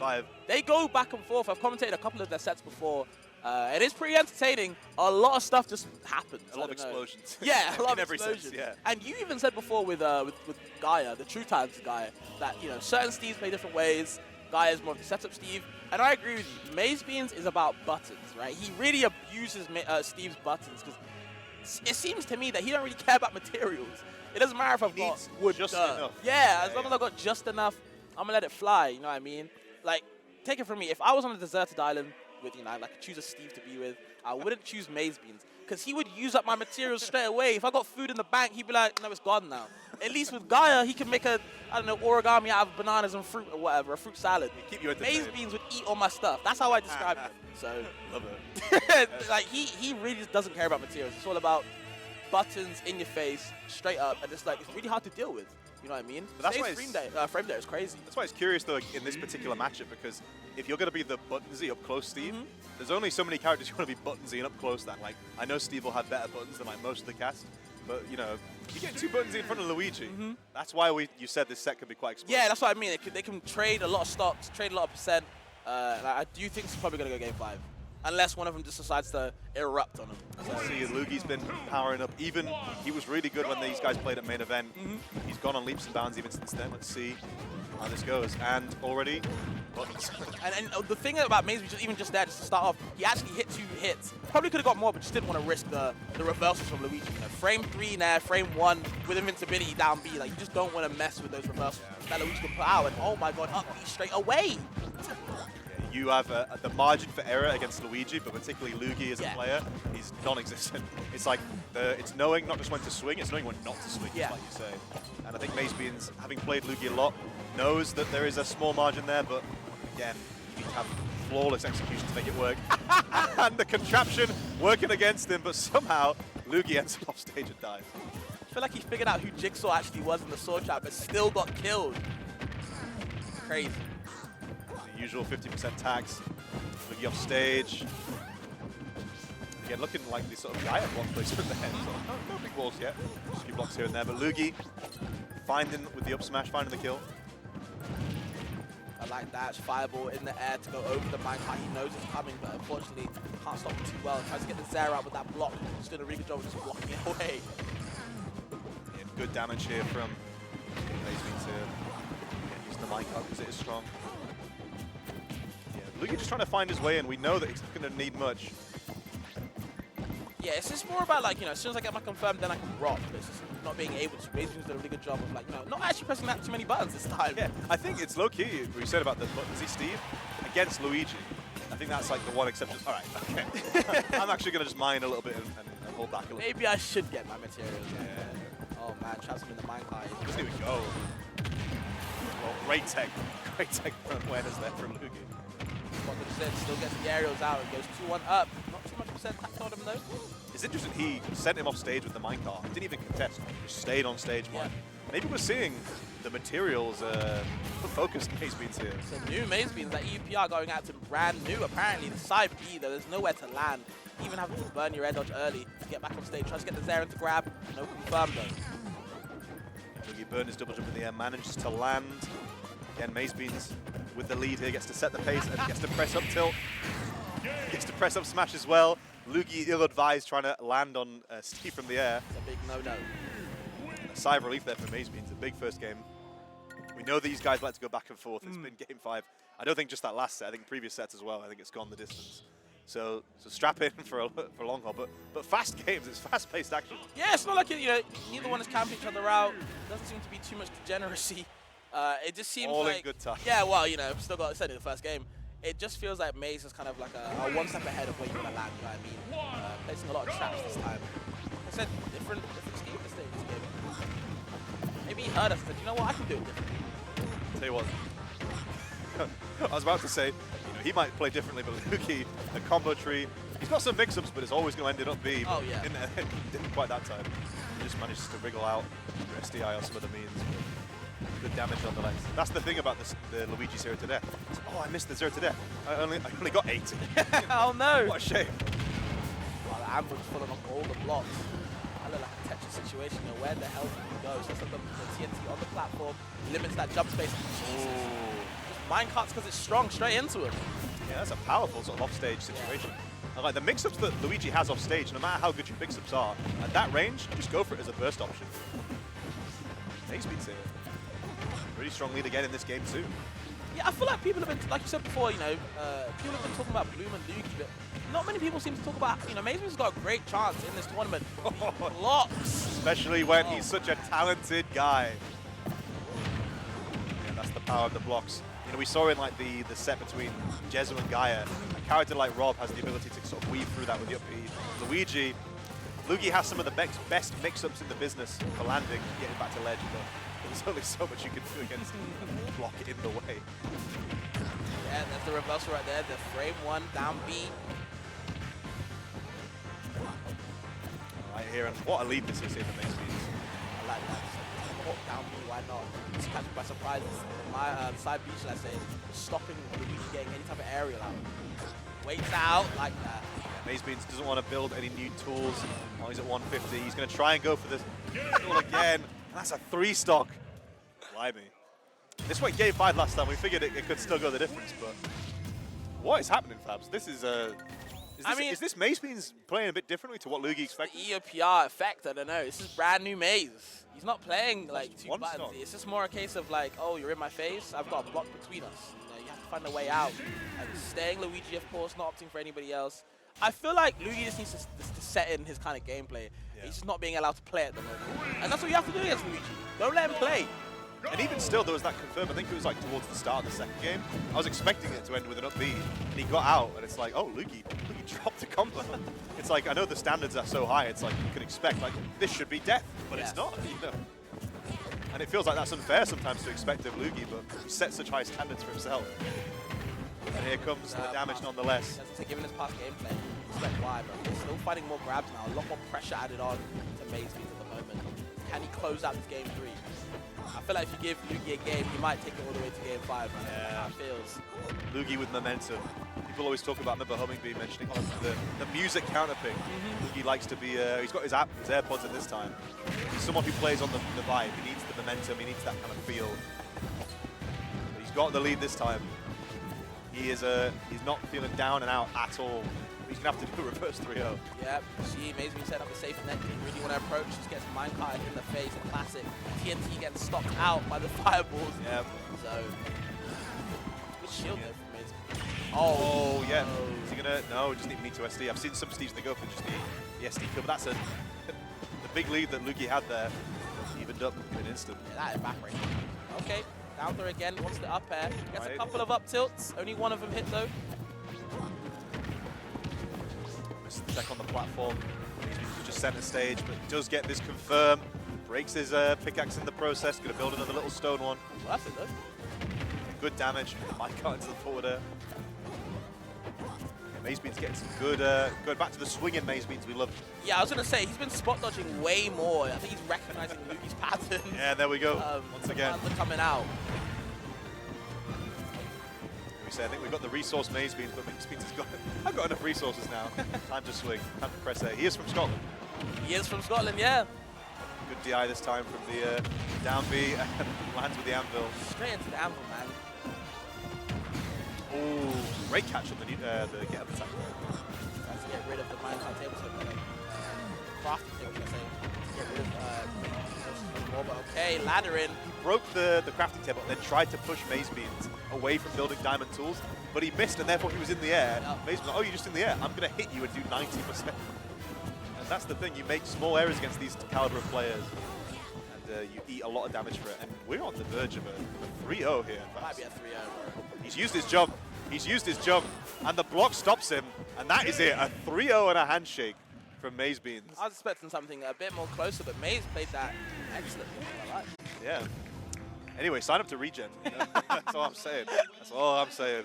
5. They go back and forth. I've commentated a couple of their sets before. It is pretty entertaining. A lot of stuff just happens. A lot of explosions. Yeah, a lot of every explosions. sense, yeah. And you even said before with Gaia, the True Times guy, that certain Steves play different ways. Gaia is more of the setup Steve, and I agree with you. MazeBeans is about buttons, right? He really abuses Steve's buttons because it seems to me that he don't really care about materials. It doesn't matter if I've got wood, just enough. Yeah, as long as I've got just enough, I'm gonna let it fly. You know what I mean? Like, take it from me. If I was on a deserted island with, I could choose a Steve to be with, I wouldn't choose MazeBeans because he would use up my materials straight away. If I got food in the bank, he'd be like, no, it's gone now. At least with Gaia, he can make origami out of bananas and fruit or whatever, a fruit salad. Keep you entertained. MazeBeans would eat all my stuff. That's how I describe him. So, love it. like he really just doesn't care about materials. It's all about buttons in your face, straight up, and it's really hard to deal with. You know what I mean? But that's why frame there is crazy. That's why it's curious though in this particular matchup, because if you're going to be the buttonsy up close Steve, there's only so many characters you want to be buttonsy and up close that. Like, I know Steve will have better buttons than most of the cast, but you get 2 buttonsy in front of Luigi. That's why you said this set could be quite explosive. Yeah, that's what I mean. They can trade a lot of stocks, trade a lot of percent. I do think it's probably going to go game 5. Unless one of them just decides to erupt on him. See, Luugi's been powering up. Even he was really good when these guys played at main event. He's gone on leaps and bounds even since then. Let's see how this goes. And already, buttons. and the thing about MazeBeans, even just there, just to start off, he actually hit 2 hits. Probably could have got more, but just didn't want to risk the reversals from Luigi. Frame 3 there, frame 1 with invincibility down B. Like, you just don't want to mess with those reversals that Luigi can put out. And oh my god, up B straight away. You have the margin for error against Luigi, but particularly Luugi as a player, he's non-existent. It's like, it's knowing not just when to swing, it's knowing when not to swing, like you say. And I think MazeBeans, having played Luugi a lot, knows that there is a small margin there, but again, you need to have flawless execution to make it work. And the contraption working against him, but somehow Luugi ends up off stage and dies. I feel like he figured out who Jigsaw actually was in the sword trap, but still got killed. Crazy. Usual 50% tax. Luugi off stage. Again, looking like this sort of Gaia block placement there. So no big walls yet. Just a few blocks here and there. But Luugi finding with the up smash, finding the kill. I like that. Fireball in the air to go over the minecart. He knows it's coming, but unfortunately can't stop it too well. Tries to get the Zera out with that block. Just doing a really good job of just blocking it away. Yeah, good damage here from MazeBeans to use the minecart because it is strong. Luugi just trying to find his way in. We know that he's not going to need much. Yeah, it's just more about as soon as I get my confirmed, then I can rock. It's just not being able to. MazeBeans did a really good job of not actually pressing that too many buttons this time. Yeah, I think it's low key. What you said about the buttonsy Steve against Luigi. I think that's like the one exception. All right, okay. I'm actually going to just mine a little bit and hold back a little. Maybe I should get my materials. Yeah. Oh man, traps him in the minecart. Doesn't even go. Well, great tech awareness there from Luugi. Still gets the aerials out and goes 2-1 up. Not too much percent tacked on him though. It's interesting, he sent him off stage with the minecart. Didn't even contest, just stayed on stage one. Maybe we're seeing the materials focused MazeBeans here. So new MazeBeans, that EUPR going out to brand new. Apparently the side B though, there's nowhere to land. Even having to burn your air dodge early to get back on stage. Tries to get the Zera to grab. No confirm though. Luugi burned his double jump in the air, manages to land. Again, MazeBeans with the lead here, gets to set the pace and gets to press up tilt. Gets to press up smash as well. Luugi ill-advised trying to land on Steve from the air. It's a big no-no. A sigh of relief there for MazeBeans, a big first game. We know these guys like to go back and forth. It's been game 5. I don't think just that last set, I think previous sets as well. I think it's gone the distance. So strap in for a long haul, but fast games, it's fast-paced action. Yeah, it's not like neither one is camping each other out. Doesn't seem to be too much degeneracy. It just seems all like in good time. Yeah, well, still got said in the first game. It just feels like Maze is kind of like a one step ahead of where you want to land. You know what I mean? Placing a lot of traps this time. Like I said, different scheme this stage. This game. Maybe he heard us and said, you know what, I can do it differently. Tell you what, I was about to say, he might play differently, but Luugi, the combo tree, he's got some mix-ups, but it's always going to end it up B. Oh yeah. Didn't quite that time. He just manages to wriggle out your SDI or some other means. Good damage on the legs. That's the thing about the Luigi Zero to Death. Oh, I missed the Zero to Death. I only got 8. Oh no! What a shame. Well, the ambush pulling off all the blocks. I look like a Tetris situation. Where the hell did he go? So the TNT on the platform limits that jump space. Jesus. Just minecarts because it's strong straight into him. Yeah, that's a powerful sort of off-stage situation. And like the mix-ups that Luigi has off-stage, no matter how good your mix-ups are, at that range, just go for it as a burst option. MazeBeans here. Really strong lead again in this game too. Yeah, I feel like people have been, like you said before, you know, people have been talking about Bloom and Luugi, but not many people seem to talk about, you know, MazeBeans has got a great chance in this tournament. Blocks. Especially when he's such a talented guy. Yeah, that's the power of the blocks. You know, we saw in like the set between Jezu and Gaia, a character like Rob has the ability to sort of weave through that with the up B. Luugi has some of the best mix-ups in the business for landing, getting back to ledge, but there's only so much you can do against block in the way. Yeah, that's the reversal right there, the frame 1 down B. Right here, and what a lead this is here for MazeBeans. I like that. Hawk down B, why not? Just catch me by surprise. My side B, should I say, stopping Luigi getting any type of aerial out. Waits out like that. MazeBeans doesn't want to build any new tools while he's at 150. He's going to try and go for this tool again. That's a 3-stock. Blimey. This went game 5 last time. We figured it could still go the difference, but what is happening, Fabs? This is is this MazeBeans playing a bit differently to what Luugi expected? The EOPR effect, I don't know. This is brand new Maze. He's not playing like 2 buttons. Stock. It's just more a case of like, oh, you're in my face. I've got a block between us. You know, you have to find a way out. And staying Luigi, of course, not opting for anybody else. I feel like Luugi just needs to set in his kind of gameplay. Yeah. He's just not being allowed to play at the moment. And that's what you have to do against Luigi. Don't let him play. And even still, there was that confirm. I think it was like towards the start of the second game. I was expecting it to end with an up B, and he got out, and it's like, oh, Luugi dropped a combo. It's like, I know the standards are so high, it's like you can expect, like, this should be death, but it's not, you know. And it feels like that's unfair sometimes to expect of Luugi, but he sets such high standards for himself. And here comes the damage nonetheless. As I say, given his past gameplay, expect why, but he's still finding more grabs now. A lot more pressure added on to MazeBeans at the moment. Can he close out this game 3? I feel like if you give Luugi a game, he might take it all the way to game 5. Yeah. How it feels. Luugi with momentum. People always talk about, I remember Humming being mentioning the music counterpick. Luugi likes to be, he's got his AirPods at this time. He's someone who plays on the vibe. He needs the momentum, he needs that kind of feel. But he's got the lead this time. He's not feeling down and out at all. He's going to have to do a reverse 3-0. Yep, see, MazeBeans set up a safe net. Didn't really want to approach. Just gets minecart in the face. A classic. TNT getting stopped out by the fireballs. Yep. So, good shield there from MazeBeans. Oh, yeah. Is he going to? No, just need to SD. I've seen some Steves that go for just the SD kill, but that's the big lead that Luugi had there. Evened up in an instant. Yeah, that evaporated. Okay, down there again. Wants the up air. Gets a couple of up tilts. Only one of them hit though. Missed the check on the platform. He's just center stage, but does get this confirm. Breaks his pickaxe in the process. Going to build another little stone one. Well, that's it though. Good damage. Minecart into the forward air. MazeBeans getting some good, going back to the swing in MazeBeans, we love. Yeah, I was going to say, he's been spot dodging way more. I think he's recognizing Luugi's patterns. Yeah, there we go, once again. They're coming out. We say, I think we've got the resource MazeBeans, but MazeBeans has got, I've got enough resources now. Time to swing, time to press A. He is from Scotland. He is from Scotland, yeah. Good DI this time from the down B, and lands with the anvil. Straight into the anvil, man. Oh, great catch on the get up attack. Tries to get rid of the minecart table, crafting table, should I say. Get rid of more, but okay, ladder in. He broke the crafting table and then tried to push MazeBeans away from building diamond tools, but he missed and therefore he was in the air. Yep. MazeBeans, oh, you're just in the air. I'm going to hit you and do 90%. And that's the thing, you make small errors against these caliber of players. You eat a lot of damage for it, and we're on the verge of a 3-0 here. Might be a 3-0, bro. He's used his jump, and the block stops him, and that is it, a 3-0 and a handshake from MazeBeans. I was expecting something a bit more closer, but Maze played that excellent. I like. Yeah. Anyway, sign up to Regen. You know? That's all I'm saying. That's all I'm saying.